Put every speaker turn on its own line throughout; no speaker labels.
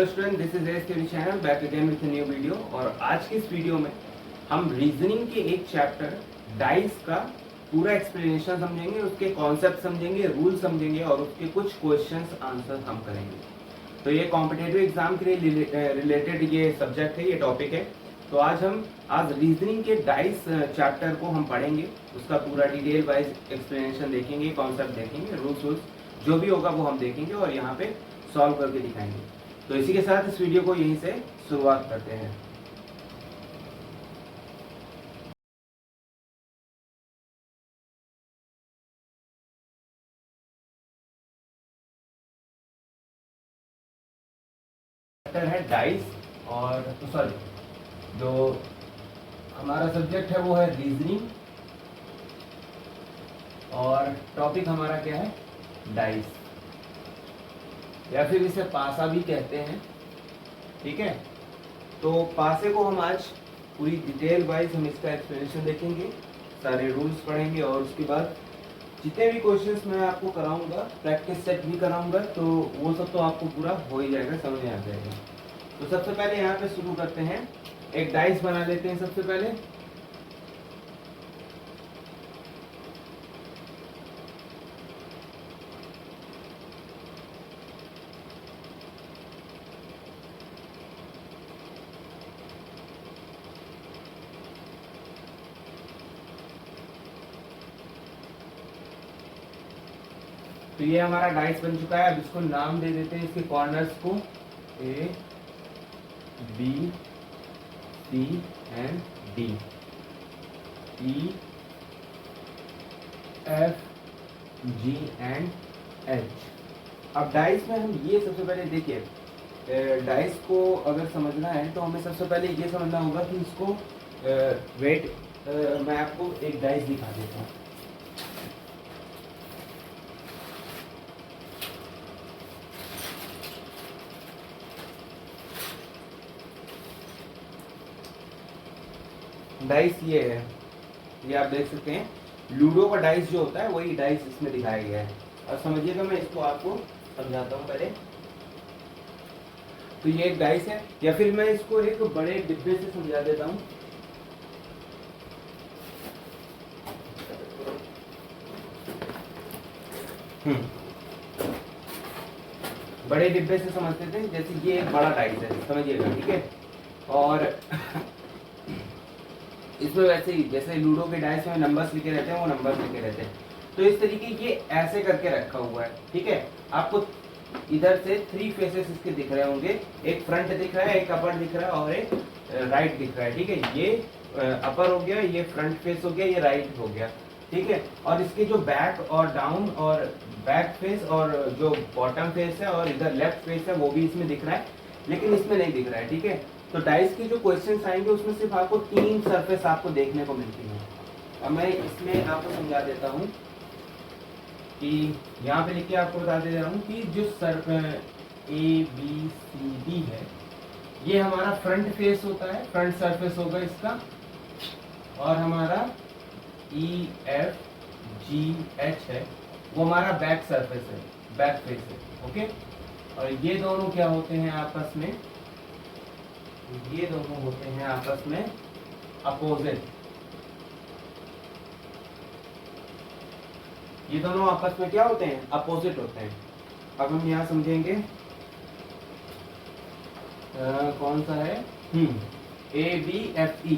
Hello student, this is S theory channel back again with new video. और आज की इस वीडियो में हम रीजनिंग के एक चैप्टर डाइस का पूरा एक्सप्लेनेशन समझेंगे, उसके कॉन्सेप्ट समझेंगे, रूल समझेंगे और उसके कुछ क्वेश्चंस आंसर हम करेंगे। तो ये कॉम्पिटेटिव एग्जाम के लिए रिलेटेड ये सब्जेक्ट है, ये टॉपिक है। तो आज रीजनिंग के डाइस चैप्टर को हम पढ़ेंगे, उसका पूरा डिटेल वाइज एक्सप्लेनेशन देखेंगे, कॉन्सेप्ट देखेंगे, रूल्स जो भी होगा वो हम देखेंगे और यहाँ पे सॉल्व करके दिखाएंगे। तो इसी के साथ इस वीडियो को यहीं से शुरुआत करते हैं। है डाइस और सॉरी, जो हमारा सब्जेक्ट है वो है रीजनिंग और टॉपिक हमारा क्या है, डाइस, या फिर इसे पासा भी कहते हैं। ठीक है, तो पासे को हम आज पूरी डिटेल वाइज हम इसका एक्सप्लेनेशन देखेंगे, सारे रूल्स पढ़ेंगे और उसके बाद जितने भी क्वेश्चंस मैं आपको कराऊंगा, प्रैक्टिस सेट भी कराऊंगा, तो वो सब तो आपको पूरा हो ही जाएगा, समझ में आ जाएगा। तो सबसे पहले यहाँ पे शुरू करते हैं, एक डाइस बना लेते हैं सबसे पहले। तो ये हमारा डाइस बन चुका है। अब इसको नाम दे देते हैं, इसके कॉर्नर्स को A B C and D, E F G and H. अब डाइस में हम ये सबसे पहले देखिए, डाइस को अगर समझना है तो हमें सबसे पहले ये समझना होगा कि इसको वेट, मैं आपको एक डाइस दिखा देता हूँ। डाइस ये है, ये आप देख सकते हैं, लूडो का डाइस जो होता है वही डाइस इसमें दिखाया गया है। और समझिएगा, मैं इसको आपको समझाता हूँ पहले। तो ये एक डाइस है, या फिर मैं इसको एक बड़े डिब्बे से समझा देता हूँ। बड़े डिब्बे से समझते थे, जैसे ये एक बड़ा डाइस है, समझिएगा, ठीक है। और इसमें वैसे ही जैसे लूडो के डाइस में नंबर्स लिखे रहते हैं, वो नंबर्स लिखे रहते हैं। तो इस तरीके ये ऐसे करके रखा हुआ है, ठीक है। आपको इधर से 3 फेसेस इसके दिख रहे होंगे, एक फ्रंट दिख रहा है, एक अपर दिख रहा है और एक राइट दिख रहा है, ठीक है। ये अपर हो गया, ये फ्रंट फेस हो गया, ये राइट हो गया, ठीक है। और इसके जो बैक और डाउन और बैक फेस और जो बॉटम फेस है और इधर लेफ्ट फेस है वो भी इसमें दिख रहा है, लेकिन इसमें नहीं दिख रहा है, ठीक है। तो डाइस के जो क्वेश्चंस आएंगे उसमें सिर्फ आपको 3 सरफेस आपको देखने को मिलती है। अब मैं इसमें आपको समझा देता हूँ कि यहाँ पे लिख के आपको बता दे रहा हूँ कि जो ए बी सी डी है, ये हमारा फ्रंट फेस होता है, फ्रंट सरफेस होगा इसका। और हमारा ई एफ जी एच है, वो हमारा बैक सरफेस है, बैक फेस है, ओके। और ये दोनों क्या होते हैं आपस में, ये दोनों होते हैं आपस में अपोजिट। ये दोनों आपस में क्या होते हैं, अपोजिट होते हैं। अब हम यहाँ समझेंगे कौन सा है, A B F E,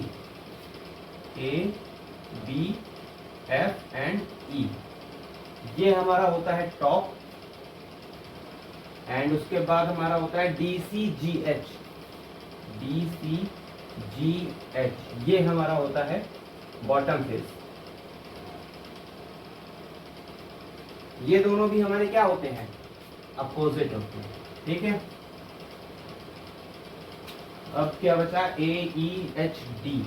A B F and E, ये हमारा होता है टॉप। एंड उसके बाद हमारा होता है D C G H, D C G H, ये हमारा होता है बॉटम फेस। ये दोनों भी हमारे क्या होते हैं, अपोजिट होते हैं, ठीक है। अब क्या बचा, A E H D,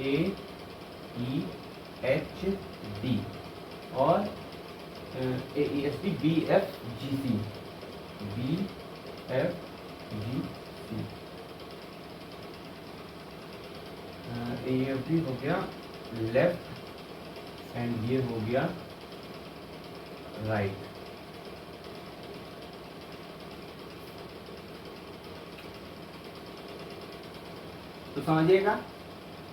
A E H D और A E H D, B F G C, B F G C. A हो गया लेफ्ट एंड ये हो गया राइट। तो समझिएगा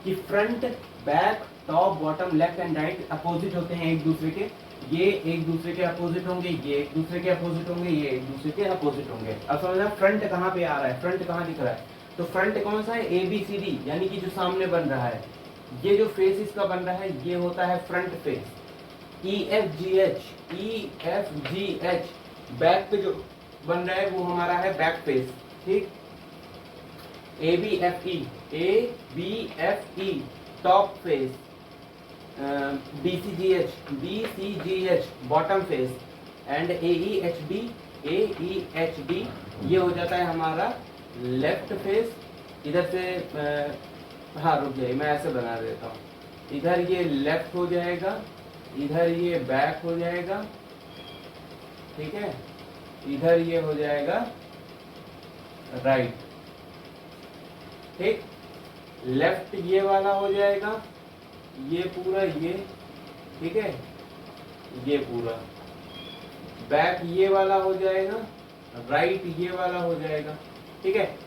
कि front, back, top, bottom, left and right opposite होते हैं एक दूसरे के। ये एक दूसरे के अपोजिट होंगे, ये एक दूसरे के अपोजिट होंगे, ये एक दूसरे के अपोजिट होंगे। अब समझना फ्रंट कहाँ पे आ रहा है, फ्रंट कहाँ दिख रहा है। तो फ्रंट कौन सा है, ABCD, यानी कि जो सामने बन रहा है, ये जो फेस इसका बन रहा है ये होता है front face. EFGH, EFGH back पे जो बन रहा है वो हमारा है बैक फेस, ठीक। ABFE, ABFE top face. BCGH bottom face. And AEHD, AEHD ये हो जाता है हमारा लेफ्ट फेस। इधर से हाँ रुक जाइए, मैं ऐसे बना देता हूँ। इधर ये लेफ्ट हो जाएगा, इधर ये बैक हो जाएगा, ठीक है। इधर ये हो जाएगा राइट, ठीक। लेफ्ट ये वाला हो जाएगा, ये पूरा ये, ठीक है, ये पूरा। बैक ये वाला हो जाएगा, राइट ये वाला हो जाएगा, ठीक है।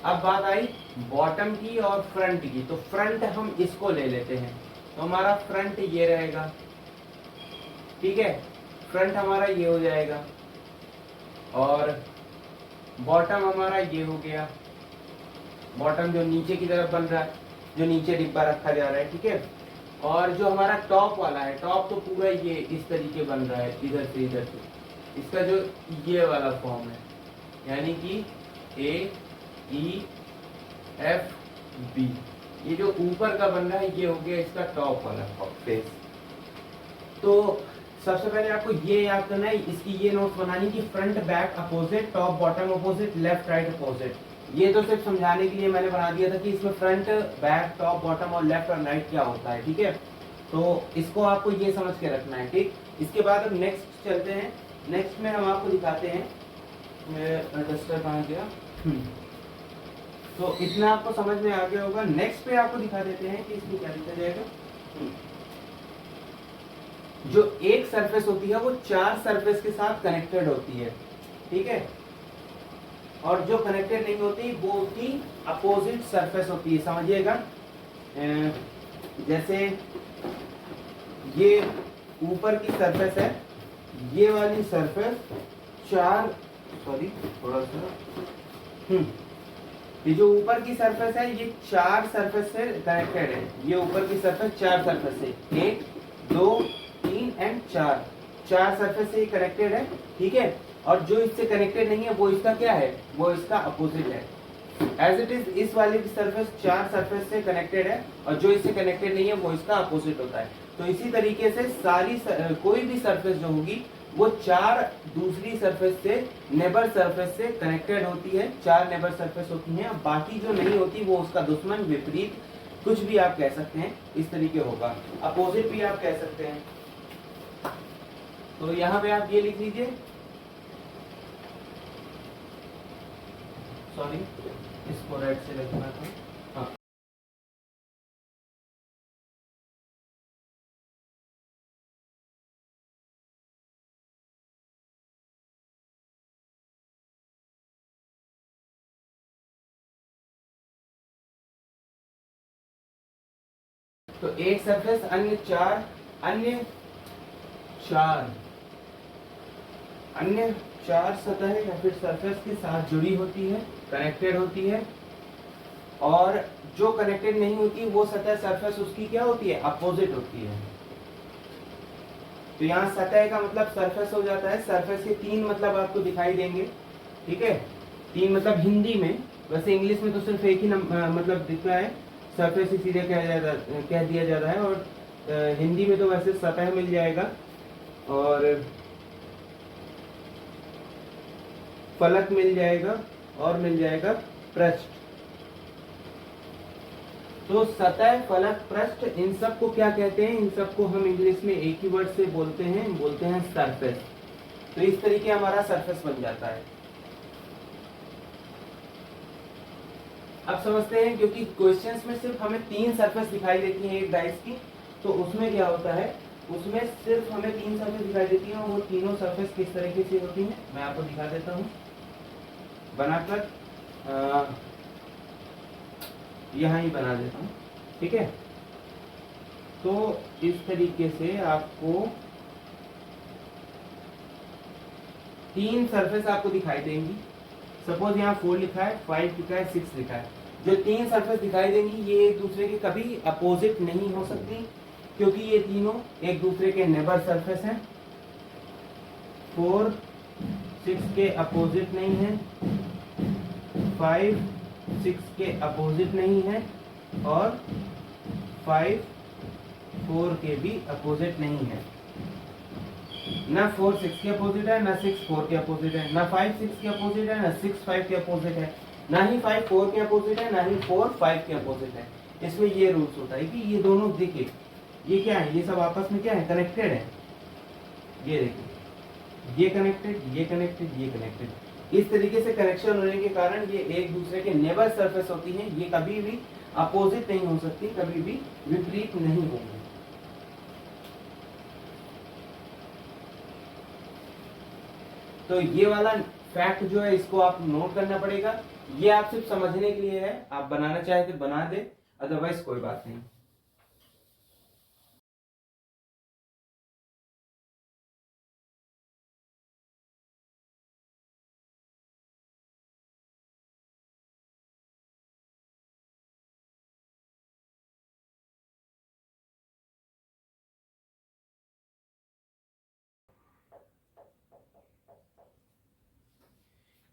अब बात आई बॉटम की और फ्रंट की। तो फ्रंट हम इसको ले लेते हैं, तो हमारा फ्रंट ये रहेगा, ठीक है। फ्रंट हमारा ये हो जाएगा और बॉटम हमारा ये हो गया। बॉटम जो नीचे की तरफ बन रहा है, जो नीचे डिब्बा रखा जा रहा है, ठीक है। और जो हमारा टॉप वाला है, टॉप तो पूरा ये इस तरीके बन रहा है, इधर से इधर से। इसका जो ये वाला फॉर्म है, यानी कि AEFB, ये जो ऊपर का बन रहा है ये हो गया इसका टॉप वाला फेस। तो सबसे पहले आपको ये याद करना है, इसकी ये नोट्स बनानी कि front back opposite, top bottom opposite, left right opposite. ये तो सिर्फ समझाने के लिए मैंने बना दिया था कि इसमें फ्रंट, बैक, टॉप, बॉटम और लेफ्ट और राइट क्या होता है, ठीक है। तो इसको आपको ये समझ के रखना है, ठीक। इसके बाद अब नेक्स्ट चलते हैं। नेक्स्ट में हम आपको दिखाते हैं, डस्टर कहाँ गया। तो इतना आपको समझ में आ गया होगा। नेक्स्ट पे आपको दिखा देते हैं कि इसमें क्या लिखा जाएगा। जो एक सरफेस होती है वो 4 सरफेस के साथ कनेक्टेड होती है, ठीक है। और जो कनेक्टेड नहीं होती वो उसकी अपोजिट सरफेस होती है, समझिएगा। जैसे ये ऊपर की सरफेस है, ये वाली सरफेस 4, सॉरी थोड़ा सा, ये जो ऊपर की सरफेस है ये 4 सरफेस से कनेक्टेड है। ये ऊपर की सरफेस 4 सरफेस से, 1 2 3 एंड 4 सरफेस से कनेक्टेड है, ठीक है। और जो इससे कनेक्टेड नहीं है वो इसका क्या है, वो इसका अपोजिट है। एज इट इज इस वाली सरफेस 4 सरफेस से कनेक्टेड है और जो इससे कनेक्टेड नहीं है वो इसका अपोजिट होता है। तो इसी तरीके से सारी कोई भी सरफेस जो होगी वो 4 दूसरी सरफेस से, नेबर सरफेस से कनेक्टेड होती है। 4 नेबर सरफेस होती हैं, बाकी जो नहीं होती वो उसका दुश्मन, विपरीत, कुछ भी आप कह सकते हैं, इस तरीके होगा। अपोजिट भी आप कह सकते हैं। तो यहाँ पे आप ये लिख लीजिए, सॉरी इसको राइट से लिखना था, हाँ। तो एक सरफेस अन्य 4 सतहें या फिर सरफेस के साथ जुड़ी होती है, कनेक्टेड होती है। और जो कनेक्टेड नहीं होती वो सतह, सरफेस उसकी क्या होती है, अपोजिट होती है। तो यहाँ सतह का मतलब सरफेस हो जाता है। सरफेस के 3 मतलब आपको दिखाई देंगे, ठीक है। 3 मतलब हिंदी में, वैसे इंग्लिश में तो सिर्फ एक ही मतलब दिख रहा है, सरफेस ही सीधे कह दिया जाता है। और हिंदी में तो वैसे सतह मिल जाएगा और फलक मिल जाएगा और मिल जाएगा पृष्ठ। तो सतह, फलक, पृष्ठ, इन सब को क्या कहते हैं, इन सब को हम इंग्लिश में एक ही वर्ड से बोलते हैं सरफेस। तो इस तरीके हमारा सरफेस बन जाता है। अब समझते हैं, क्योंकि क्वेश्चंस में सिर्फ हमें 3 सरफेस दिखाई देती है एक डाइस की, तो उसमें क्या होता है, उसमें सिर्फ हमें 3 सरफेस दिखाई देती है। और वो तीनों सरफेस किस तरीके से होती हैं मैं आपको दिखा देता हूँ बनाकर। यहाँ ही बना देता हूँ, ठीक है। तो इस तरीके से आपको 3 सरफेस आपको दिखाई देंगी। सपोज यहाँ 4 लिखा है, 5 लिखा है, 6 लिखा है। जो 3 सरफेस दिखाई देंगी ये एक दूसरे के कभी अपोजिट नहीं हो सकती, क्योंकि ये तीनों एक दूसरे के नेबर सरफेस हैं। 4 6 के अपोजिट नहीं है, 5 6 के अपोजिट नहीं है, और 5 4 के भी अपोजिट नहीं है। ना 4 6 के अपोजिट है, ना 6 4 के अपोजिट है, ना 5 6 के अपोजिट है, ना 6 5 के अपोजिट है, ना ही 5 4 के अपोजिट है, ना ही 4 5 के अपोजिट है। इसमें ये रूल्स होता है कि ये दोनों देखिए, ये क्या है, ये सब आपस में क्या है, कनेक्टेड है। ये देखिए, ये कनेक्टेड, ये कनेक्टेड, ये कनेक्टेड। इस तरीके से कनेक्शन होने के कारण ये एक दूसरे के नेबर सरफेस होती हैं। ये कभी भी अपोजिट नहीं हो सकती, कभी भी विपरीत नहीं होंगी। तो ये वाला फैक्ट जो है इसको आप नोट करना पड़ेगा। ये आप सिर्फ समझने के लिए है, आप बनाना चाहे तो बना दे, अदरवाइज कोई बात नहीं।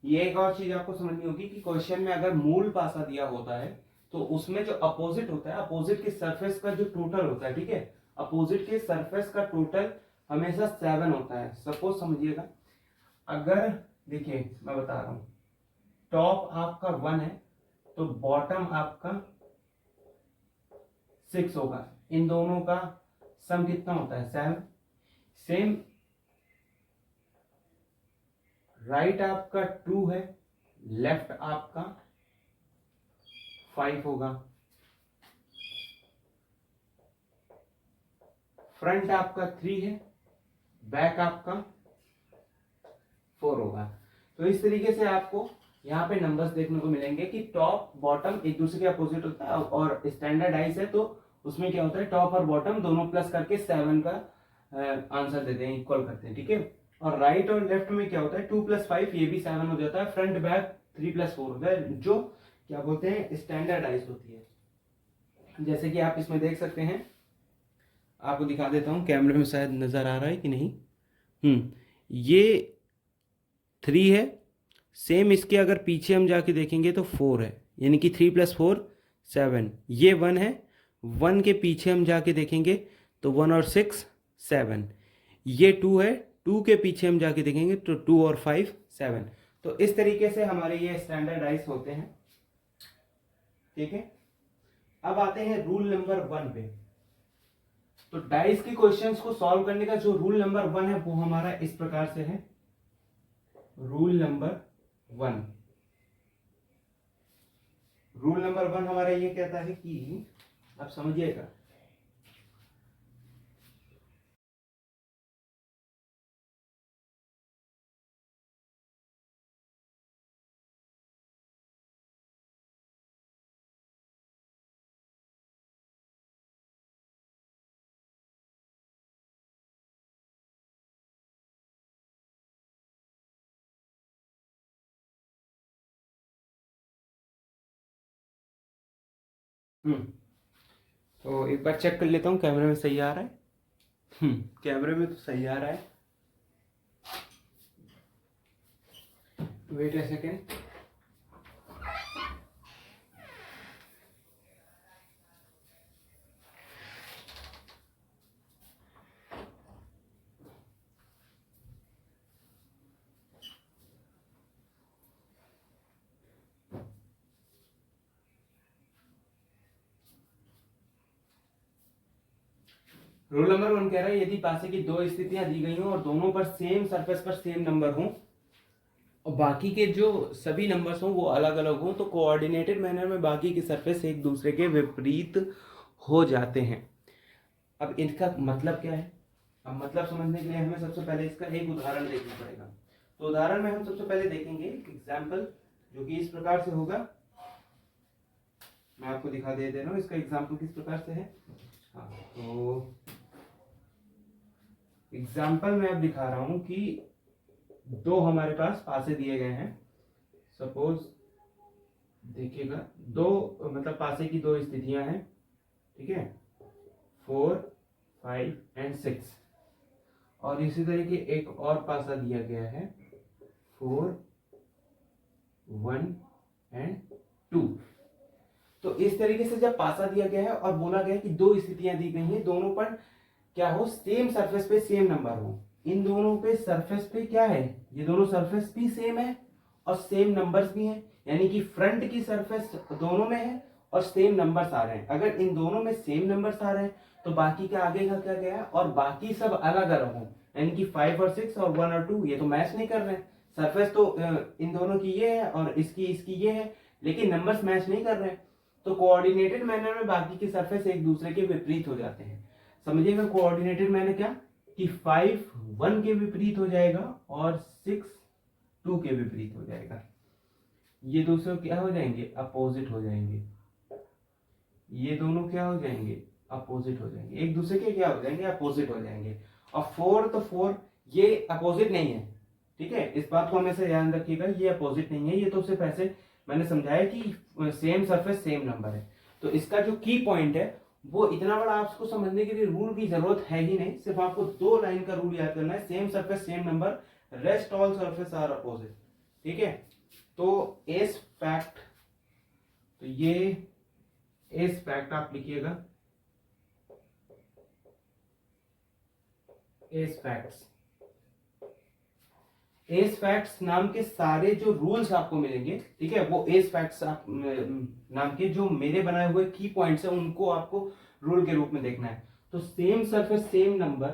ये एक और चीज आपको समझनी होगी कि क्वेश्चन में अगर मूल पासा दिया होता है तो उसमें जो अपोजिट होता है, अपोजिट के सरफेस का जो टोटल होता है, ठीक है, अपोजिट के सरफेस का टोटल हमेशा 7 होता है। सपोज समझिएगा, अगर देखिए मैं बता रहा हूं, टॉप आपका 1 है तो बॉटम आपका 6 होगा। इन दोनों का सम कितना होता है, 7। सेम राइट आपका 2 है, लेफ्ट आपका 5 होगा। फ्रंट आपका 3 है, बैक आपका 4 होगा। तो इस तरीके से आपको यहाँ पे नंबर्स देखने को मिलेंगे कि टॉप बॉटम एक दूसरे के अपोजिट होता है, और स्टैंडर्डाइज है तो उसमें क्या होता है, टॉप और बॉटम दोनों प्लस करके 7 का आंसर देते हैं, इक्वल करते हैं, ठीक है। और राइट और लेफ्ट में क्या होता है, 2 + 5 ये भी 7 हो जाता है, फ्रंट बैक 3 + 4 होता है, जो क्या बोलते हैं, स्टैंडर्डाइज होती है। जैसे कि आप इसमें देख सकते हैं, आपको दिखा देता हूँ, कैमरे में शायद नजर आ रहा है कि नहीं। ये 3 है, सेम इसके अगर पीछे हम जाके देखेंगे तो 4 है, यानी कि 3 + 4 7। ये 1 है, 1 के पीछे हम जाके देखेंगे तो 1 और 6 7। ये 2 है, 2 के पीछे हम जाके देखेंगे तो 2 और 5 7। तो इस तरीके से हमारे ये स्टैंडर्डाइज होते हैं, ठीक है। अब आते हैं रूल नंबर 1 पे। तो डाइस के क्वेश्चंस को सॉल्व करने का जो रूल नंबर 1 है वो हमारा इस प्रकार से है। रूल नंबर 1 हमारा ये कहता है कि, आप समझिएगा, तो एक बार चेक कर लेता हूँ कैमरे में सही आ रहा है। कैमरे में तो सही आ रहा है। Wait a second. Rule number 1 कह रहा है, यदि पासे की 2 स्थितियां दी गई हों और दोनों पर सेम सरफेस पर सेम नंबर हों और बाकी के जो सभी नंबर्स हों वो अलग अलग हों, तो कोऑर्डिनेटेड मैनर में बाकी के सरफेस एक दूसरे के विपरीत हो जाते हैं। अब इनका मतलब क्या है, अब मतलब समझने के लिए हमें सबसे पहले इसका एक उदाहरण देखना पड़ेगा। तो उदाहरण में हम सबसे पहले देखेंगे एग्जाम्पल, जो कि इस प्रकार से होगा। मैं आपको दिखा दे रहा हूँ इसका एग्जाम्पल किस प्रकार से है। हाँ, तो एग्जाम्पल मैं अब दिखा रहा हूँ कि दो हमारे पास पासे दिए गए हैं। सपोज देखिएगा, दो मतलब पासे की दो स्थितियां हैं, ठीक है, 4, 5 एंड 6। और इसी तरीके एक और पासा दिया गया है 4, 1 एंड 2। तो इस तरीके से जब पासा दिया गया है और बोला गया है कि दो स्थितियां दी गई हैं, दोनों पर क्या हो, सेम सरफेस पे सेम नंबर हो। इन दोनों पे सरफेस पे क्या है, ये दोनों सरफेस भी सेम है और सेम नंबर्स भी हैं, यानी कि फ्रंट की सरफेस दोनों में है और सेम नंबर्स आ रहे हैं। अगर इन दोनों में सेम नंबर्स आ रहे हैं तो बाकी का आगे का क्या गया है, और बाकी सब अलग अलग हो, यानी कि 5 और 6 और 1 और 2 ये तो मैच नहीं कर रहे हैं। सरफेस तो इन दोनों की ये है और इसकी ये है, लेकिन नंबर्स मैच नहीं कर रहे हैं। तो कोऑर्डिनेटेड मैनर में बाकी के सरफेस एक दूसरे के विपरीत हो जाते हैं। समझिएगा कोऑर्डिनेटेड मैंने क्या, कि 5 1 के विपरीत हो जाएगा और 6 2 के विपरीत हो जाएगा। ये दोनों क्या हो जाएंगे, अपोजिट हो जाएंगे। ये दोनों क्या हो जाएंगे, अपोजिट हो जाएंगे, एक दूसरे के क्या हो जाएंगे, अपोजिट हो जाएंगे। और 4 तो 4 ये अपोजिट नहीं है, ठीक है, इस बात को हमेशा ध्यान रखिएगा, ये अपोजिट नहीं है। ये तो सिर्फ ऐसे मैंने समझाया कि सेम सरफेस सेम नंबर है। तो इसका जो की पॉइंट है वो इतना बड़ा आपको समझने के लिए रूल की जरूरत है ही नहीं, सिर्फ आपको 2 लाइन का रूल याद करना है, same surface same number, rest all surface are opposite, ठीक है। तो एस फैक्ट, तो ये एस फैक्ट आप लिखिएगा, एस फैक्ट्स। एस फैक्ट्स नाम के सारे जो रूल्स आपको मिलेंगे, ठीक है, वो एस फैक्ट्स नाम के जो मेरे बनाए हुए की पॉइंट्स है उनको आपको रूल के रूप में देखना है। तो same surface same number,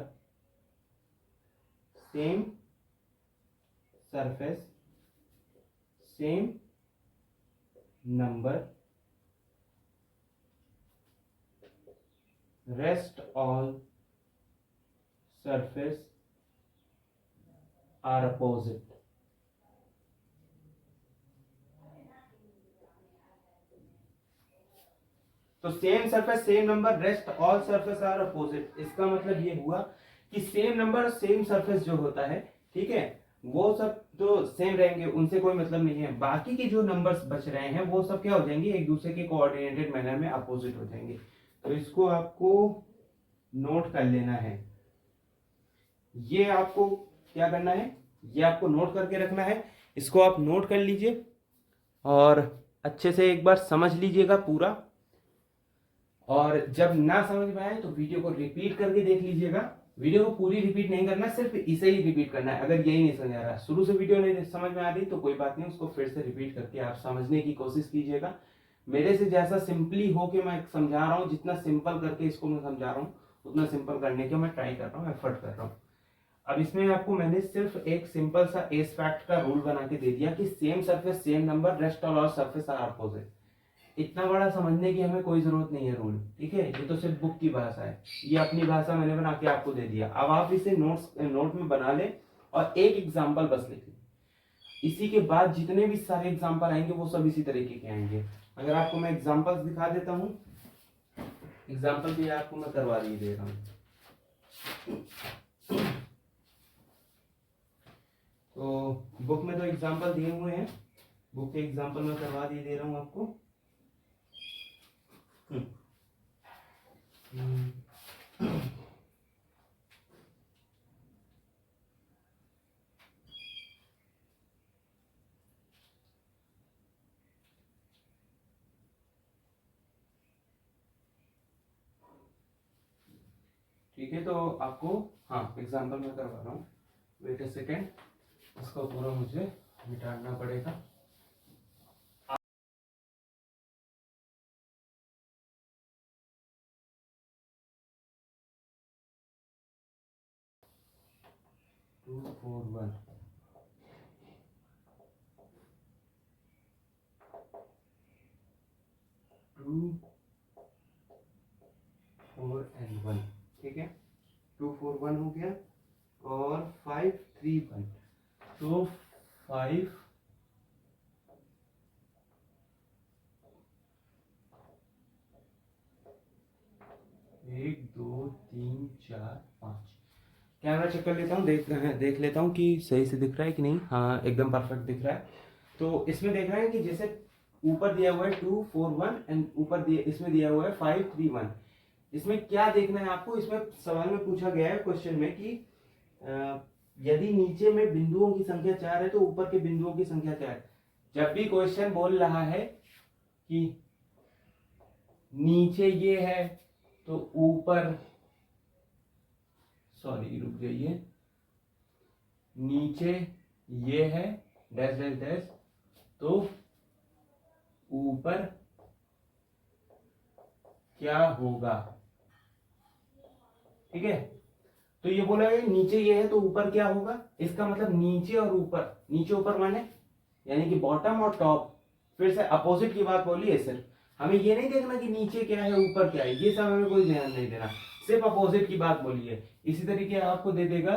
same surface same number, rest all surface are opposite. तो same surface same number, rest all surface are opposite, इसका मतलब ये हुआ कि सेम नंबर सेम सरफेस जो होता है, ठीक है, वो सब तो सेम रहेंगे, उनसे कोई मतलब नहीं है। बाकी के जो नंबर्स बच रहे हैं वो सब क्या हो जाएंगे, एक दूसरे के कोऑर्डिनेटेड मैनर में अपोजिट हो जाएंगे। तो इसको आपको नोट कर लेना है। ये आपको क्या करना है, ये आपको नोट करके रखना है, इसको आप नोट कर लीजिए और अच्छे से एक बार समझ लीजिएगा पूरा। और जब ना समझ में आए तो वीडियो को रिपीट करके देख लीजिएगा। वीडियो को पूरी रिपीट नहीं करना, सिर्फ इसे ही रिपीट करना है। अगर यही नहीं समझ आ रहा, शुरू से वीडियो नहीं समझ में आ रही तो कोई बात नहीं, उसको फिर से रिपीट करके आप समझने की कोशिश कीजिएगा। मेरे से जैसा सिंपली हो के मैं समझा रहा हूँ, जितना सिंपल करके इसको मैं समझा रहा हूँ उतना सिंपल करने का मैं ट्राई कर रहा हूँ, एफर्ट कर रहा हूँ। अब इसमें आपको मैंने सिर्फ एक सिंपल सा एस फैक्ट का रूल बना के दे दिया कि same surface same number, rest all surface are opposite. इतना बड़ा समझने की हमें कोई जरूरत नहीं है रूल, ठीक है, ये तो सिर्फ बुक की भाषा है, ये अपनी भाषा मैंने बना के आपको दे दिया। अब आप इसे नोट में बना ले और एक एग्जाम्पल बस लिख ले। इसी के बाद जितने भी सारे एग्जाम्पल आएंगे वो सब इसी तरीके के आएंगे। अगर आपको मैं एग्जाम्पल्स दिखा देता हूँ, एग्जाम्पल भी आपको मैं करवा दे रहा हूँ। तो बुक में तो एग्जाम्पल दिए हुए हैं, बुक के एग्जाम्पल मैं करवा दे रहा हूँ आपको। ठीक है, तो आपको हाँ एग्जाम्पल मैं करवा रहा हूँ, वेट अ सेकेंड, इसको पूरा मुझे मिटाना पड़ेगा। Two four one, two 4 and 1, ठीक है, 2 4 1 हो गया और 5 3 1। तो 5 3 4 5। कैमरा चेक कर लेता हूँ, देख लेता हूँ कि सही से दिख रहा है कि नहीं। हाँ एकदम परफेक्ट दिख रहा है। तो इसमें देख रहे हैं कि जैसे ऊपर दिया हुआ है 2 4 1 एंड ऊपर इसमें दिया हुआ है 5 3 1। इसमें क्या देखना है आपको, इसमें सवाल में पूछा गया है क्वेश्चन में कि यदि नीचे में बिंदुओं की संख्या 4 है तो ऊपर के बिंदुओं की संख्या क्या है। जब भी क्वेश्चन बोल रहा है कि नीचे ये है तो ऊपर, सॉरी रुक जाइए, नीचे ये है डैश डैश डैश, तो ऊपर क्या होगा। ठीक है, तो ये बोला है नीचे ये है तो ऊपर क्या होगा। इसका मतलब नीचे और ऊपर, नीचे ऊपर माने यानी कि बॉटम और टॉप। फिर से अपोजिट की बात बोली है। सिर्फ हमें ये नहीं देखना कि नीचे क्या है ऊपर क्या है, ये सब हमें कोई ध्यान नहीं देना, सिर्फ अपोजिट की बात बोली है। इसी तरीके आपको दे देगा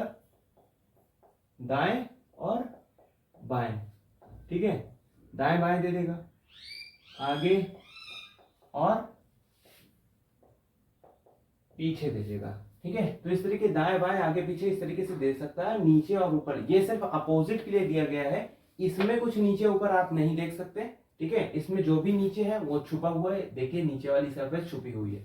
दाएं और बाएं। ठीक है, दाएं बाएं दे देगा, आगे और पीछे दे देगा। ठीक है, तो इस तरीके दाएं बाएं आगे पीछे इस तरीके से दे सकता है, नीचे और ऊपर। ये सिर्फ अपोजिट के लिए दिया गया है, इसमें कुछ नीचे ऊपर आप नहीं देख सकते। ठीक है, इसमें जो भी नीचे है वो छुपा हुआ है। देखिए नीचे वाली सरफेस छुपी हुई है,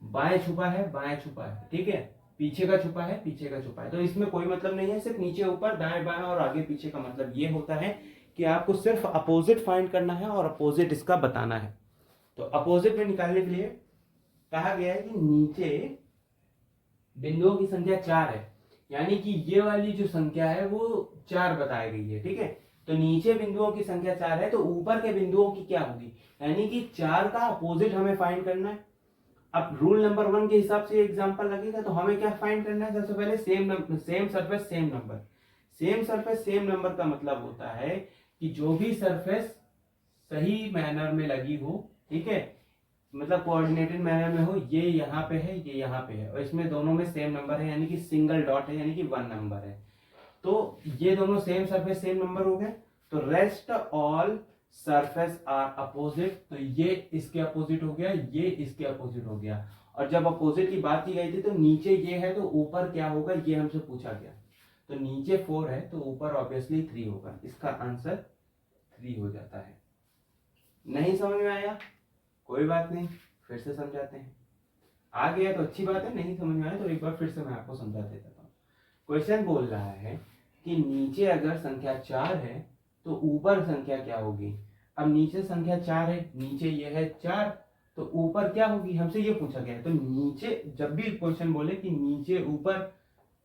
बाएं छुपा है बाएं छुपा है। ठीक है, पीछे का छुपा है पीछे का छुपा है। तो इसमें कोई मतलब नहीं है, सिर्फ नीचे ऊपर दाएं बाएं और आगे पीछे का मतलब ये होता है कि आपको सिर्फ अपोजिट फाइंड करना है और अपोजिट इसका बताना है। तो अपोजिट में निकालने के लिए कहा गया है कि नीचे बिंदुओं की संख्या 4 है, यानी कि ये वाली जो संख्या है वो 4 बताई गई है। ठीक है, तो नीचे बिंदुओं की संख्या 4 है तो ऊपर के बिंदुओं की क्या होगी, यानी कि 4 का अपोजिट हमें फाइंड करना है। अब रूल नंबर 1 के हिसाब से एग्जांपल लगेगा तो हमें क्या फाइंड करना है। सबसे पहले same surface same number. Same surface same number का मतलब होता है कि जो भी सरफेस सही मैनर में लगी हो, ठीक है, मतलब कोऑर्डिनेटेड मैनर में हो, ये यहाँ पे है ये यहाँ पे है और इसमें दोनों में सेम नंबर है यानी कि सिंगल डॉट है यानी कि 1 नंबर है, तो ये दोनों सेम सरफेस सेम नंबर हो गए। तो rest all surface are opposite, तो ये इसके अपोजिट हो गया, ये इसके अपोजिट हो गया। और जब अपोजिट की बात की गई थी तो नीचे ये है तो ऊपर क्या होगा ये हमसे पूछा गया। तो नीचे 4 है तो ऊपर ऑब्वियसली 3 होगा, इसका आंसर 3 हो जाता है। नहीं समझ में आया कोई बात नहीं, फिर से समझाते हैं। आ गया तो अच्छी बात है, नहीं समझ में आया तो एक बार फिर से मैं आपको समझा देता हूँ। क्वेश्चन बोल रहा है कि नीचे अगर संख्या 4 है तो ऊपर संख्या क्या होगी। अब नीचे संख्या 4 है, नीचे ये है 4, तो ऊपर क्या होगी हमसे ये पूछा गया है। तो नीचे जब भी क्वेश्चन बोले कि नीचे ऊपर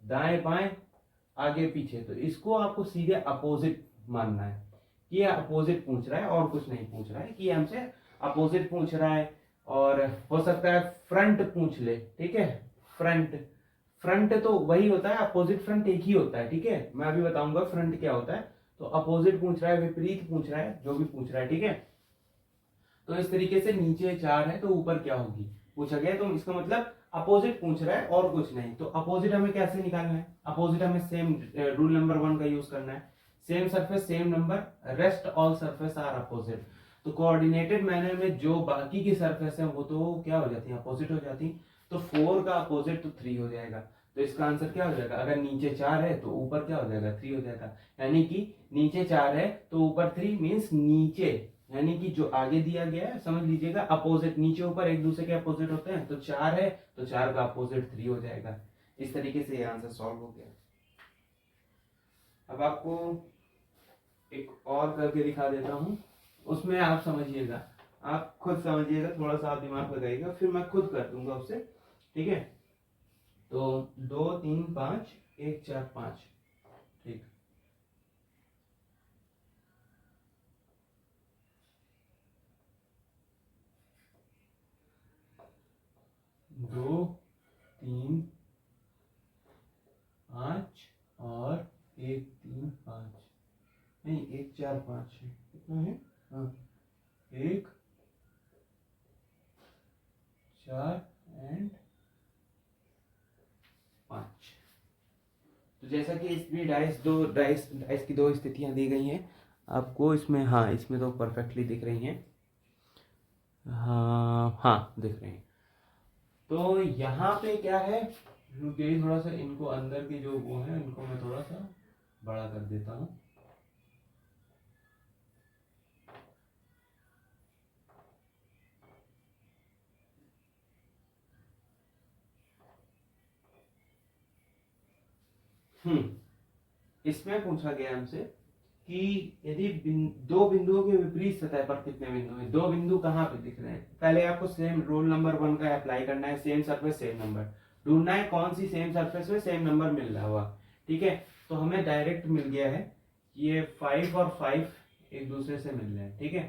दाएं बाएं आगे पीछे, तो इसको आपको सीधे अपोजिट मानना है कि ये अपोजिट पूछ रहा है और कुछ नहीं पूछ रहा है, कि हमसे अपोजिट पूछ रहा है। और हो सकता है फ्रंट पूछ ले। ठीक है, फ्रंट फ्रंट तो वही होता है, अपोजिट फ्रंट एक ही होता है। ठीक है, मैं अभी बताऊंगा फ्रंट क्या होता है। तो अपोजिट पूछ रहा है, विपरीत पूछ रहा है, जो भी पूछ रहा है। ठीक है, तो इस तरीके से नीचे 4 है तो ऊपर क्या होगी पूछा गया, तो इसका मतलब अपोजिट पूछ रहा है और कुछ नहीं। तो अपोजिट हमें कैसे निकालना है, अपोजिट हमें सेम रूल नंबर 1 का यूज करना है, same surface same number, rest all surface are opposite. तो कोऑर्डिनेटेड मैनर में जो बाकी की सरफेस है वो तो क्या हो जाती है, अपोजिट हो जाती। तो 4 का अपोजिट तो 3 हो जाएगा। तो इसका आंसर क्या हो जाएगा, अगर नीचे 4 है तो ऊपर क्या हो जाएगा 3 हो जाएगा। यानी कि नीचे 4 है तो ऊपर 3 मीन्स नीचे, यानी कि जो आगे दिया गया है समझ लीजिएगा अपोजिट, नीचे ऊपर एक दूसरे के अपोजिट होते हैं। तो 4 है तो 4 का अपोजिट 3 हो जाएगा। इस तरीके से ये आंसर सॉल्व हो गया। अब आपको एक और करके दिखा देता हूं, उसमें आप समझिएगा, आप खुद समझिएगा, थोड़ा सा आप दिमाग लगाइएगा, फिर मैं खुद कर दूंगा उससे। ठीक है, तो 2 3 5 1 4 5। ठीक, 2 3 5 और 1 3 5, नहीं 1 4 5 है, कितना है, हाँ 1 4 एंड 5। तो जैसा कि इसमें डाइस की दो स्थितियां दी गई हैं आपको इसमें, हाँ इसमें तो परफेक्टली दिख रही हैं, हाँ हाँ दिख रही हैं। तो यहाँ पे क्या है, रुकिए थोड़ा सा इनको अंदर के जो वो है इनको मैं थोड़ा सा बड़ा कर देता हूँ। इसमें पूछा गया हमसे कि यदि दो बिंदुओं के विपरीत सतह पर कितने बिंदु हैं। दो बिंदु कहाँ पे दिख रहे हैं, पहले आपको सेम रोल नंबर 1 का अप्लाई करना है, सेम सरफेस सेम नंबर ढूंढना है, कौन सी सेम सरफेस में सेम नंबर मिल रहा हुआ। ठीक है, तो हमें डायरेक्ट मिल गया है ये 5 और 5 एक दूसरे से मिल रहे हैं। ठीक है,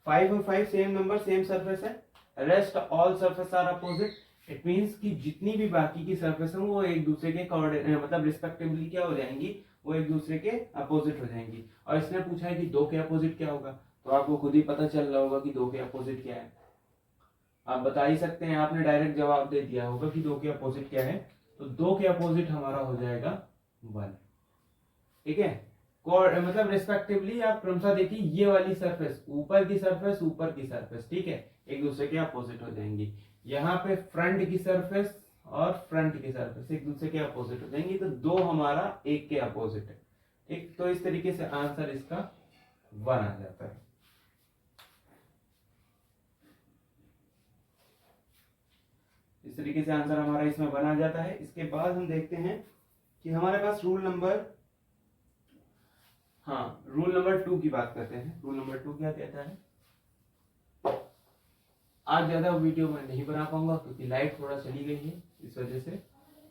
5 और 5 सेम नंबर सेम सरफेस है, rest all surface are opposite. It means कि जितनी भी बाकी की सरफेस है वो एक दूसरे के मतलब रिस्पेक्टिवली क्या हो जाएंगी, वो एक दूसरे के अपोजिट हो जाएंगी। और इसने पूछा है कि दो के अपोजिट क्या होगा, तो आपको खुद ही पता चल रहा होगा कि दो के अपोजिट क्या है। आप बता ही सकते हैं, आपने डायरेक्ट जवाब दे दिया होगा कि दो के अपोजिट क्या है। तो दो के अपोजिट हमारा हो जाएगा 1। ठीक है, मतलब रिस्पेक्टिवली आप क्रमशः देखिए, ये वाली सरफेस ऊपर की सरफेस ऊपर की सरफेस, ठीक है, एक दूसरे के अपोजिट हो जाएंगी। यहाँ पे फ्रंट की सरफेस और फ्रंट की सरफेस एक दूसरे के अपोजिट हो जाएंगी, तो दो हमारा एक के अपोजिट है। ठीक, तो इस तरीके से आंसर इसका 1 आ जाता है। इस तरीके से आंसर हमारा इसमें 1 आ जाता है। इसके बाद हम देखते हैं कि हमारे पास रूल नंबर 2 की बात करते हैं। रूल नंबर 2 क्या कहता है। आज ज्यादा वीडियो मैं नहीं बना पाऊंगा क्योंकि लाइट थोड़ा चली गई है, इस वजह से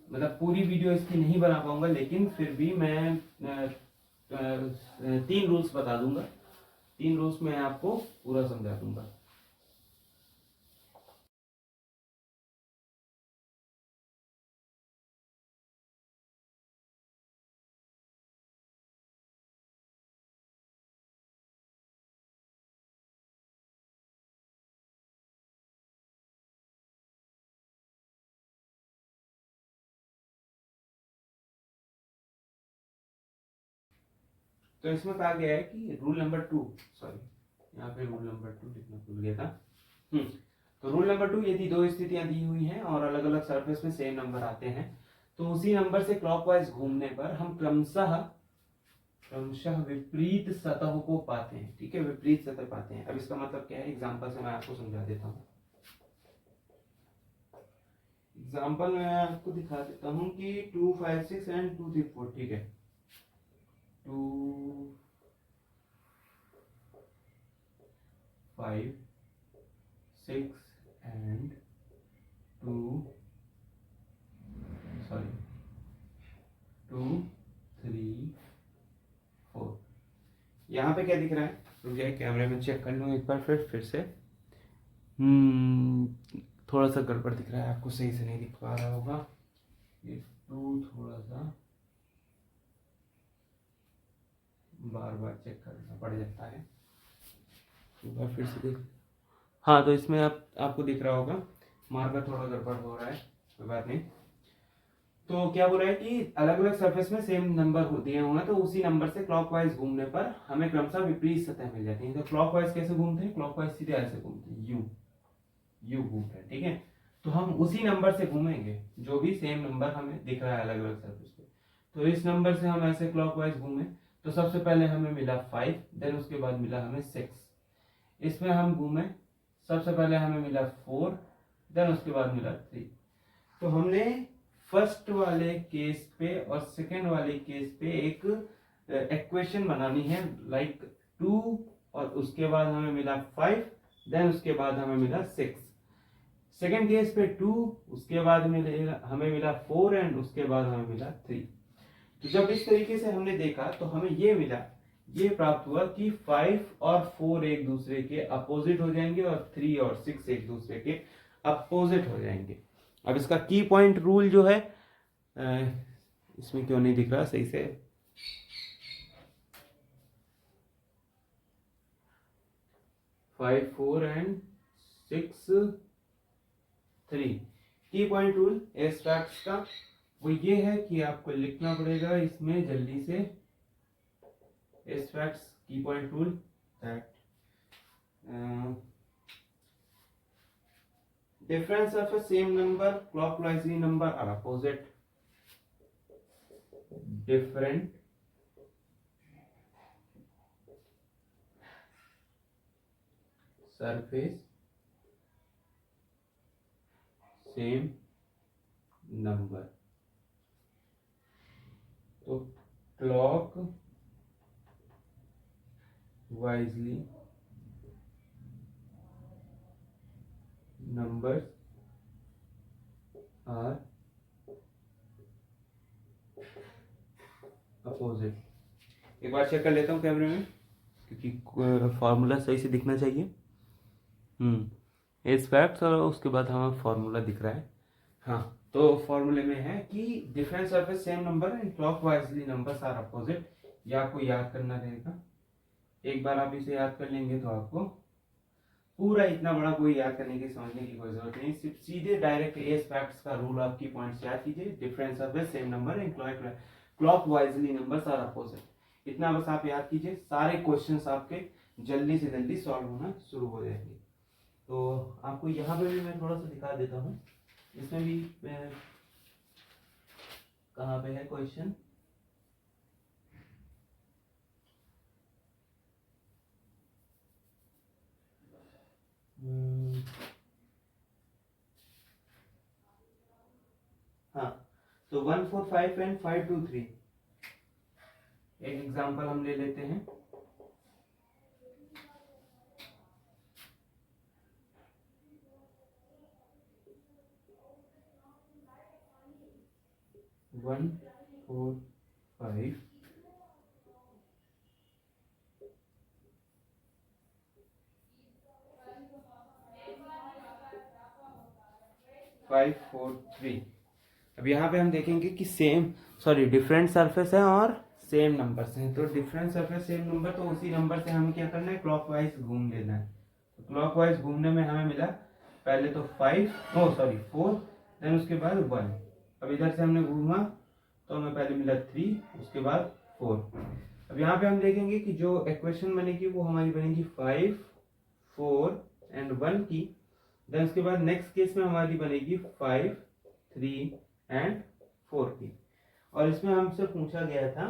मतलब पूरी वीडियो इसकी नहीं बना पाऊंगा, लेकिन फिर भी मैं 3 रूल्स बता दूंगा। 3 रूल्स में आपको पूरा समझा दूंगा। तो इसमें कहा गया है कि रूल नंबर 2, सॉरी यहाँ पे रूल नंबर 2 लिखना भूल गया था। तो रूल नंबर 2, यदि दो स्थितियां दी हुई हैं और अलग अलग सरफेस में सेम नंबर आते हैं तो उसी नंबर से क्लॉकवाइज घूमने पर हम क्रमशः विपरीत सतहों को पाते हैं। ठीक है, विपरीत सतह पाते हैं। अब इसका मतलब क्या है, एग्जांपल से मैं आपको समझा देता हूँ। एग्जांपल मैं आपको दिखा देता हूँ कि 2 5 6 एंड 2 3 4। ठीक है, 2 5 6 एंड 2 3 4। यहाँ पे क्या दिख रहा है, रुक जाए कैमरे में चेक कर लूँ एक बार फिर से। थोड़ा सा गड़बड़ दिख रहा है, आपको सही से नहीं दिख पा रहा होगा। ये 2 थोड़ा सा बार बार चेक करना पड़ जाता है, एक बार फिर से देख। हाँ, तो इसमें आपको दिख रहा होगा मार्कर थोड़ा गड़बड़ हो रहा है, कोई बात नहीं। तो क्या बोल रहा है कि अलग अलग सरफेस में सेम नंबर दिए हुए हैं तो उसी नंबर से क्लॉकवाइज घूमने पर हमें क्रमशः विपरीत सतह मिल जाती है। तो क्लॉकवाइज कैसे घूमते हैं, क्लॉकवाइज सीधे ऐसे घूमते हैं, यू घूमते हैं। ठीक है, तो हम उसी नंबर से घूमेंगे जो भी सेम नंबर हमें दिख रहा है अलग अलग सरफेस पे। तो इस नंबर से हम ऐसे क्लॉकवाइज घूमे तो सबसे पहले हमें मिला 5, देन उसके बाद मिला हमें 6। इसमें हम घूमे, सबसे पहले हमें मिला 4, देन उसके बाद मिला 3। तो हमने फर्स्ट वाले केस पे और सेकेंड वाले केस पे एक इक्वेशन बनानी है, लाइक 2 और उसके बाद हमें मिला 5, देन उसके बाद हमें मिला 6। सेकेंड केस पे 2, उसके बाद हमें मिला 4 एंड उसके बाद हमें मिला 3। तो जब इस तरीके से हमने देखा तो हमें ये प्राप्त हुआ कि 5 और 4 एक दूसरे के अपोजिट हो जाएंगे और 3 और 6 एक दूसरे के अपोजिट हो जाएंगे। अब इसका की पॉइंट रूल जो है, इसमें क्यों नहीं दिख रहा सही से, फाइव 4 एंड 6 3 की पॉइंट रूल एस फैक्ट्स का वो ये है कि आपको लिखना पड़ेगा इसमें जल्दी से एस फैक्ट्स की point rule that different surface same number clockwise number are opposite. Different surface same number, तो clock wisely numbers are opposite. एक बार चेक कर लेता हूँ कैमरे में, क्योंकि फॉर्मूला सही से दिखना चाहिए। एज फैक्ट्स और उसके बाद हमें फॉर्मूला दिख रहा है। हाँ, तो फॉर्मूले में है कि different surface same number and clockwisely numbers are opposite. ये आपको याद करना रहेगा। एक बार आप इसे याद कर लेंगे तो आपको पूरा इतना बड़ा कोई याद करने की समझने की कोई जरूरत नहीं, सिर्फ सीधे डायरेक्ट एज फैक्ट्स का रूल आपकी पॉइंट्स याद कीजिए। Different surface same number and clockwisely numbers are opposite, इतना बस आप याद कीजिए। सारे क्वेश्चंस आपके जल्दी से जल्दी सॉल्व होना शुरू हो जाएंगे। तो आपको यहाँ पे भी मैं थोड़ा सा दिखा देता हूँ। इसमें भी मैं कहाँ पे है क्वेश्चन, हाँ, तो 145 एंड 523 एक एग्जांपल हम ले लेते हैं। One four five 543। अब यहाँ पे हम देखेंगे कि डिफरेंट सरफेस है और सेम नंबर्स हैं। तो डिफरेंट सरफेस सेम नंबर, तो उसी नंबर से हमें क्या करना है, क्लॉकवाइज घूम लेना है। तो क्लॉकवाइज घूमने में हमें मिला पहले तो 4, देन उसके बाद 1। अब इधर से हमने घूमा तो हमें पहले मिला 3, उसके बाद 4। अब यहाँ पे हम देखेंगे कि जो इक्वेशन बनेगी वो हमारी बनेगी 5, 4 एंड 1 की। देन उसके बाद नेक्स्ट केस में हमारी बनेगी 5, 3 एंड 4 की। और इसमें हमसे पूछा गया था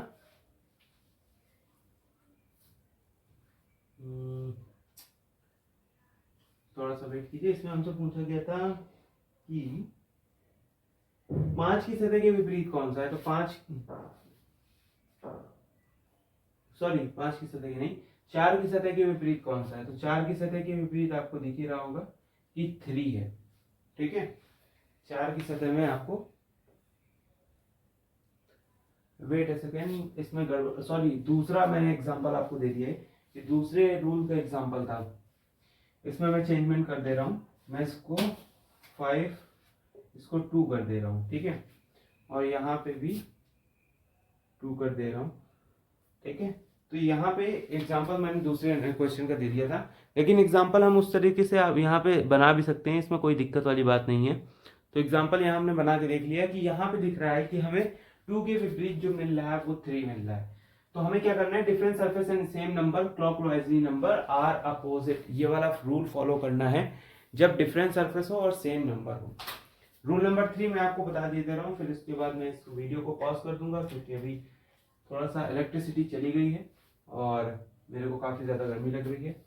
थोड़ा सा वेट कीजिए, इसमें हमसे पूछा गया था कि 5 की सतह के विपरीत कौन सा है। तो 5 की सतह की नहीं, 4 की सतह के विपरीत कौन सा है। तो 4 की सतह के विपरीत आपको दिख ही रहा होगा कि 3 है। ठीक है, 4 की सतह में आपको वेट ए सेकेंड, इसमें दूसरा मैंने एग्जांपल आपको दे दिया है, कि दूसरे रूल का एग्जांपल था। इसमें मैं चेंजमेंट कर दे रहा हूं, मैं इसको 5 इसको 2 कर दे रहा हूं। ठीक है, और यहाँ पे भी 2 कर दे रहा हूं। ठीक है, तो यहाँ पे एग्जांपल मैंने दूसरे क्वेश्चन का दे दिया था, लेकिन एग्जांपल हम उस तरीके से आप यहाँ पे बना भी सकते हैं, इसमें कोई दिक्कत वाली बात नहीं है। तो एग्जांपल यहाँ हमने बना के देख लिया कि यहाँ पे दिख रहा है कि हमें 2 के विपरीत जो मिल रहा है वो 3 मिल रहा है। तो हमें क्या करना है, different surface and same number clockwisely number are opposite, ये वाला रूल फॉलो करना है जब डिफरेंट सरफेस हो और सेम नंबर हो। रूल नंबर 3 मैं आपको बता दे रहा हूँ, फिर इसके बाद मैं इस वीडियो को पॉज कर दूंगा, क्योंकि अभी थोड़ा सा इलेक्ट्रिसिटी चली गई है और मेरे को काफी ज्यादा गर्मी लग रही है।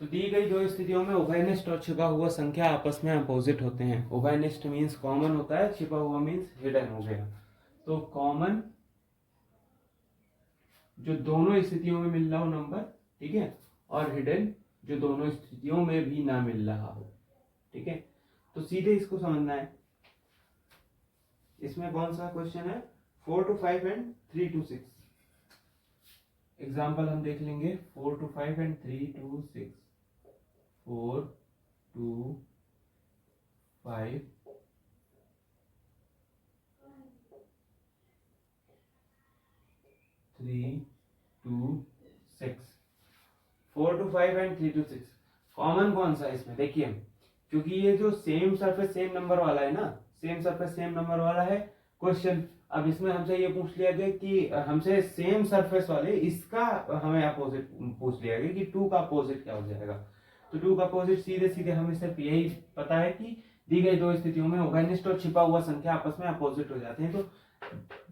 तो दी गई दो स्थितियों में उभयनिष्ठ और छिपा हुआ संख्या आपस में अपोजिट होते हैं। उभयनिष्ठ मीन्स कॉमन होता है, छिपा हुआ मीन्स हिडन हो गया। तो कॉमन जो दोनों स्थितियों में मिल रहा हो नंबर, ठीक है, और हिडन जो दोनों स्थितियों में भी ना मिल रहा हो। ठीक है, तो सीधे इसको समझना है। इसमें कौन सा क्वेश्चन है, 4 to 5 एंड 3 to 6। एग्जाम्पल हम देख लेंगे, 4 to 5 and 3 to 6। 4 to 5 3 to 6। 4 to 5 and 3 to 6। Common कौन सा है इसमें, देखिए क्योंकि ये जो सेम सरफेस सेम नंबर वाला है ना, सेम सरफेस सेम नंबर वाला है क्वेश्चन। अब इसमें हमसे ये पूछ लिया गया कि हमसे सेम सरफेस वाले इसका हमें अपोजिट पूछ लिया गया कि 2 का अपोजिट क्या हो जाएगा। तो 2 का अपोजिट सीधे सीधे हमें सिर्फ यही पता है कि दी गई दो स्थितियों में उभयनिष्ठ और छिपा हुआ संख्या आपस में अपोजिट हो जाते हैं। तो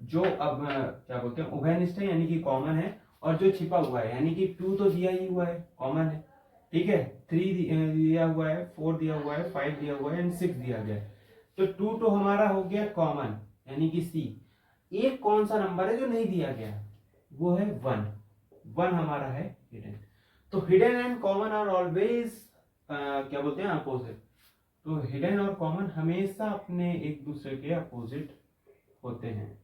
जो अब क्या बोलते हैं, उभयनिष्ठ है यानी कि कॉमन है, और जो छिपा हुआ है यानी कि 2 तो दिया ही हुआ है, कॉमन है, ठीक है, 3 दिया हुआ है, 4 दिया हुआ है, 5 दिया हुआ है एंड 6 दिया गया है। तो 2 तो हमारा हो गया कॉमन यानी कि सी। एक कौन सा नंबर है जो नहीं दिया गया, वो है 1। 1 हमारा है हिडन। तो hidden and common are always क्या बोलते हैं, अपोजिट। तो हिडन और कॉमन हमेशा अपने एक दूसरे के अपोजिट होते हैं।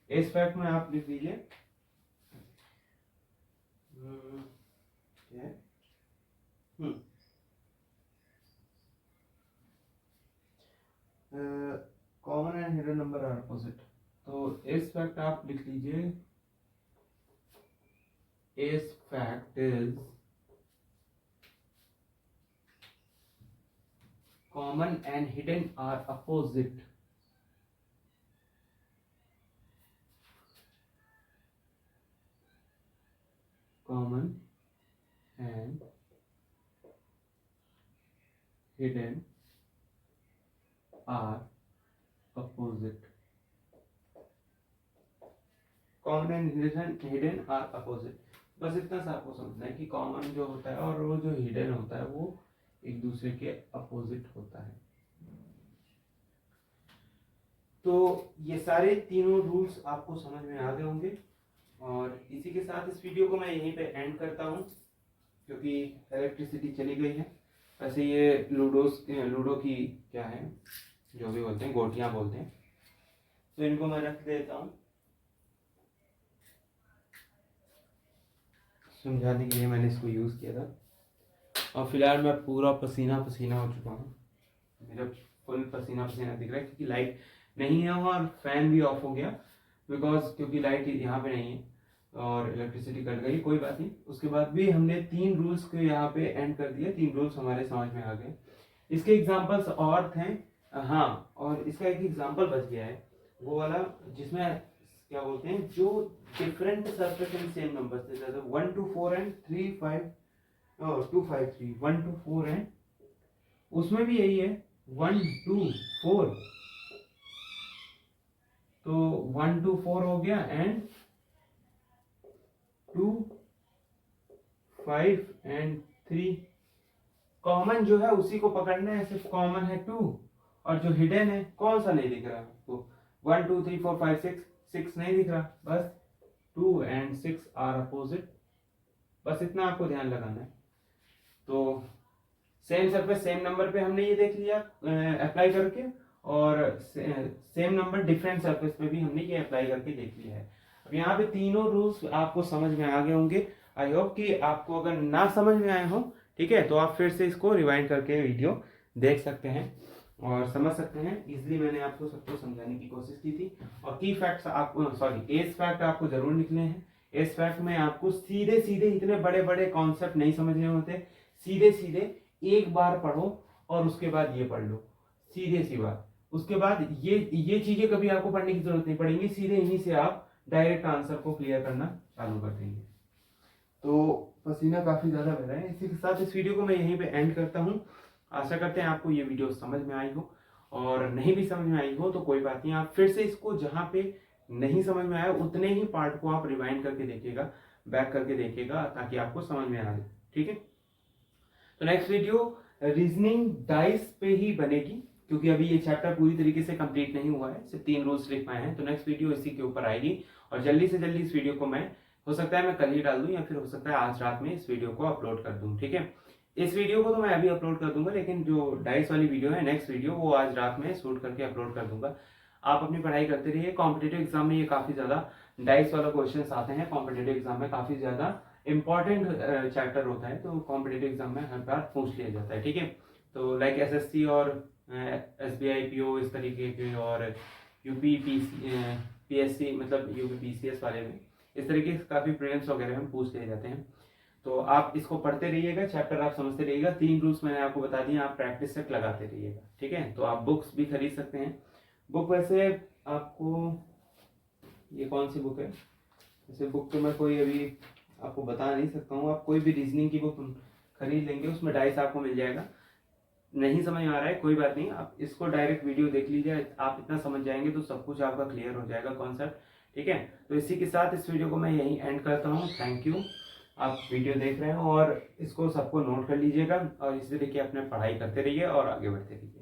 इस फैक्ट में आप लिख लीजिए common and hidden number are opposite. तो इस फैक्ट आप लिख लीजिए, इस fact is common and hidden are opposite। common and hidden are opposite। common and hidden are opposite। बस इतना सा आपको समझना है कि कॉमन जो होता है और वो जो हिडन होता है वो एक दूसरे के अपोजिट होता है। तो ये सारे तीनों रूल्स आपको समझ में आ गए होंगे, और इसी के साथ इस वीडियो को मैं यहीं पे एंड करता हूँ क्योंकि इलेक्ट्रिसिटी चली गई है। वैसे ये लूडो की क्या है, जो भी बोलते हैं, गोटियां बोलते हैं, तो इनको मैं रख देता हूँ समझाने के लिए। मैंने इसको यूज़ किया था और फिलहाल मैं पूरा पसीना पसीना हो चुका हूँ, मेरा फुल पसीना पसीना दिख रहा है क्योंकि लाइट नहीं है और फैन भी ऑफ हो गया क्योंकि लाइट यहाँ पे नहीं है और इलेक्ट्रिसिटी कट गई। कोई बात नहीं, उसके बाद भी हमने 3 रूल्स को यहाँ पे एंड कर दिया। 3 रूल्स हमारे समझ में आ गए। इसके एग्जाम्पल्स और थे, हाँ, और इसका एक एग्जाम्पल बच गया है, वो वाला जिसमें क्या बोलते हैं, जो different surface in same number थे, जैसे 1 to 4 एंड 3 5 2 5 3 1 to 4 एंड उसमें भी यही है 1 2 4। तो 1 to 4 हो गया एंड 2 5 एंड 3। कॉमन जो है उसी को पकड़ना है, सिर्फ कॉमन है 2, और जो हिडन है कौन सा नहीं दिख रहा आपको, 1 2 3 4 5 6 6 नहीं दिख रहा, बस 2 एंड 6 आर अपोजिट। बस इतना आपको ध्यान लगाना है। तो सेम सरफेस सेम नंबर पे हमने ये देख लिया अप्लाई करके, और सेम नंबर डिफरेंट सरफेस पे भी हमने ये अप्लाई करके देख लिया है। अब यहाँ पे तीनों रूल्स आपको समझ में आ गए होंगे। आई होप कि आपको अगर ना समझ में आए हो, ठीक है, तो आप फिर से इसको रिवाइंड करके वीडियो देख सकते हैं और समझ सकते हैं। इजिली मैंने आपको सबको समझाने की कोशिश की थी। और की फैक्ट्स आपको, सॉरी, एज फैक्ट आपको जरूर लिखने हैं। एज फैक्ट में आपको सीधे सीधे इतने बड़े बड़े कॉन्सेप्ट नहीं समझने होते, सीधे सीधे एक बार पढ़ो और उसके बाद ये पढ़ लो, सीधे सी बात। उसके बाद ये चीजें कभी आपको पढ़ने की जरूरत नहीं पड़ेगी, सीधे इन्हीं से आप डायरेक्ट आंसर को क्लियर करना चालू कर देंगे। तो पसीना काफी ज्यादा बह रहा है। इसी के साथ इस वीडियो को मैं यहीं पे एंड करता हूँ। आशा करते हैं आपको ये वीडियो समझ में आई हो, और नहीं भी समझ में आई हो तो कोई बात नहीं, आप फिर से इसको जहाँ पे नहीं समझ में आया उतने ही पार्ट को आप रिवाइंड करके देखिएगा, बैक करके देखिएगा, ताकि आपको समझ में आ जाए, ठीक है। तो नेक्स्ट वीडियो रीजनिंग डाइस पे ही बनेगी, क्योंकि अभी ये चैप्टर पूरी तरीके से कंप्लीट नहीं हुआ है, सिर्फ 3 रूल्स लिख पाए हैं। तो नेक्स्ट वीडियो इसी के ऊपर आएगी, और जल्दी से जल्दी इस वीडियो को मैं, हो सकता है मैं कल ही डाल दूं या फिर हो सकता है आज रात में इस वीडियो को अपलोड कर दूं, ठीक है। इस वीडियो को तो मैं अभी अपलोड कर दूंगा, लेकिन जो डाइस वाली वीडियो है, नेक्स्ट वीडियो, वो आज रात में शूट करके अपलोड कर दूंगा। आप अपनी पढ़ाई करते रहिए। कॉम्पिटेटिव एग्जाम में ये काफी ज्यादा डाइस वाला क्वेश्चन आते हैं, कॉम्पिटेटिव एग्जाम में काफी ज्यादा इंपॉर्टेंट चैप्टर होता है, तो कॉम्पिटेटिव एग्जाम में हर बार पूछ लिया जाता है, ठीक है। तो लाइक एसएससी और एसबीआई पीओ इस तरीके के, और यूपी पीएससी मतलब यूपी पीसीएस वाले में इस तरीके से काफी प्रीलिम्स वगैरह में पूछ लिए जाते हैं। तो आप इसको पढ़ते रहिएगा, चैप्टर आप समझते रहिएगा। 3 रूल्स मैंने आपको बता दिए, आप प्रैक्टिस सेट लगाते रहिएगा, ठीक है। तो आप बुक्स भी खरीद सकते हैं। बुक वैसे आपको, ये कौन सी बुक है, वैसे बुक तो मैं कोई अभी आपको बता नहीं सकता हूँ। आप कोई भी रीजनिंग की बुक खरीद लेंगे, उसमें डाइस आपको मिल जाएगा। नहीं समझ में आ रहा है कोई बात नहीं, आप इसको डायरेक्ट वीडियो देख लीजिए, आप इतना समझ जाएंगे तो सब कुछ आपका क्लियर हो जाएगा कॉन्सेप्ट, ठीक है। तो इसी के साथ इस वीडियो को मैं यहीं एंड करता हूँ। थैंक यू, आप वीडियो देख रहे हो और इसको सबको नोट कर लीजिएगा और इसी तरीके अपने पढ़ाई करते रहिए और आगे बढ़ते रहिए।